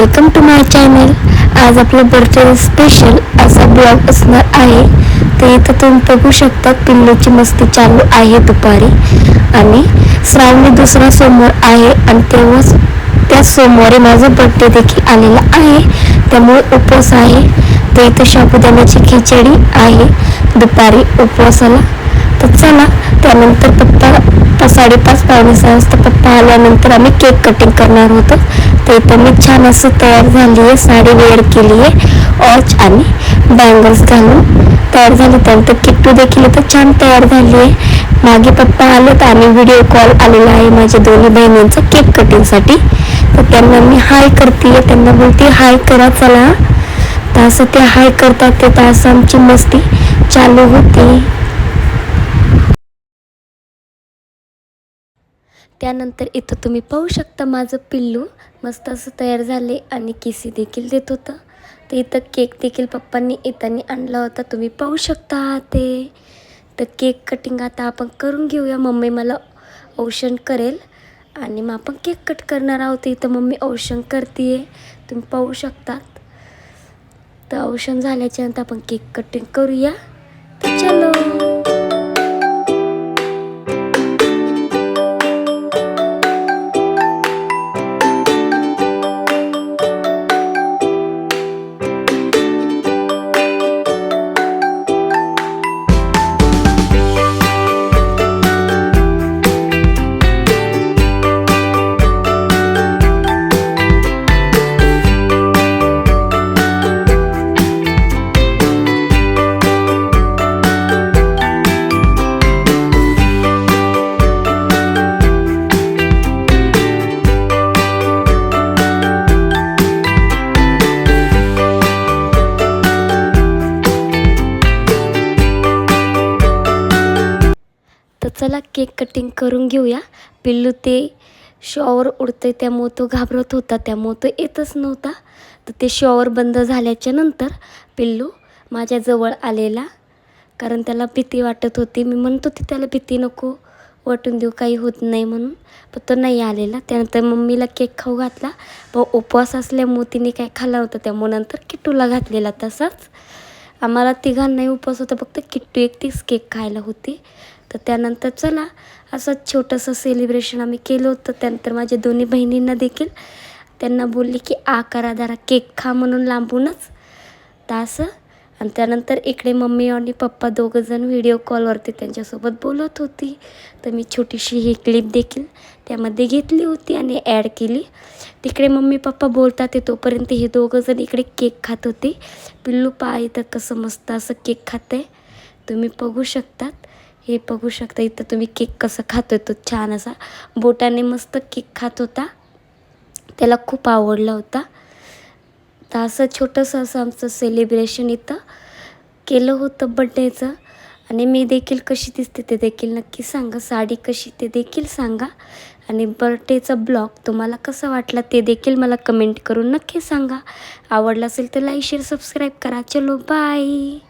Welcome to my channel. आज आपला birthday special असा ब्लॉग असणार आहे। तर इथं तुम्ही बघू शकता पिल्लूची मस्ती चालू आहे दुपारी आणि श्रावणी दुसरा सोमवार आहे आणि तेव्हाच त्या सोमवारी माझा बर्थडे देखील आलेला आहे, त्यामुळे उपवास आहे। तर इथं साबुदाण्याची खिचडी आहे दुपारी उपवासाला। तर चला, त्यानंतर पप्पा 5:30 पावणे 6 वाजता पप्पा आल्यानंतर आम्ही केक कटिंग करणार होतो। तर इथं मी छान असं तयार झाली आहे, साडी वेअर केली आहे, ऑच आणि बँगल्स घालून तयार झाली। त्यानंतर किट्टू देखील इथं छान तयार झाली आहे। मागे पप्पा आलेत आणि व्हिडिओ कॉल आलेला आहे माझ्या दोन्ही बहिणींचा केक कटिंगसाठी। तर त्यांना मी हाय करते, त्यांना बोलते हाय करा चला। तर असं ते हाय करतात, ते असं आमची मस्ती चालू होती। त्यानंतर इथं तुम्ही पाहू शकता माझं पिल्लू मस्त असं तयार झाले आणि किसी देखील देत होतं। तर इथं केक देखील पप्पांनी येताना आणला होता, तुम्ही पाहू शकता ते। तर केक कटिंग आता आपण करून घेऊया। मम्मी मला औषण करेल आणि मग आपण केक कट करणार आहोत। इथं मम्मी औषण करते, तुम्ही पाहू शकतात। तर औषण झाल्याच्या नंतर आपण केक कटिंग करूया। तर चलो। तर चला केक कटिंग करून घेऊया। पिल्लू ते शॉवर उडतंय त्यामुळे तो घाबरत होता, त्यामुळे तो येतच नव्हता। तर ते शॉवर बंद झाल्याच्या नंतर पिल्लू माझ्याजवळ आलेला, कारण त्याला भीती वाटत होती। मी म्हणत होती त्याला भीती नको वाटून देऊ, काही होत नाही म्हणून, पण तो नाही आलेला। त्यानंतर मम्मीला केक खाऊ घातला, पण उपवास असल्यामुळे तिने काय खाल्ला होता, त्यामुळे नंतर किट्टूला घातलेला तसाच। आम्हाला तिघांनाही उपवास होता, फक्त किट्टू एकटीच केक खायला होती। तर त्यानंतर चला असं छोटंसं सेलिब्रेशन आम्ही केलं होतं। त्यानंतर माझ्या दोन्ही बहिणींना देखील त्यांना बोलली की करा जरा केक खा म्हणून लांबूनच, तर असं। आणि त्यानंतर इकडे मम्मी आणि पप्पा दोघंजण व्हिडिओ कॉलवरती त्यांच्यासोबत बोलत होती। तर मी छोटीशी ही क्लिप देखील त्यामध्ये घेतली होती आणि ॲड केली। तिकडे मम्मी पप्पा बोलतात ते तोपर्यंत हे दोघंजण इकडे केक खात होते। पिल्लू पहा इथं कसं मस्त असं केक खात आहे, तुम्ही बघू शकतात। हे बघू शकता इथं तुम्ही केक कसं खातोय, तो छान असा बोटाने मस्त केक खात होता, त्याला खूप आवडला होता। तर असं छोटंसं असं आमचं सेलिब्रेशन इथं केलं होतं बड्डेचं। आणि मी देखील कशी दिसते ते देखील नक्की सांगा, साडी कशी ते देखील सांगा, आणि बर्थडेचा ब्लॉग तुम्हाला कसा वाटला ते देखील मला कमेंट करून नक्की सांगा। आवडला असेल तर लाईक शेअर सबस्क्राईब करा। चलो बाय।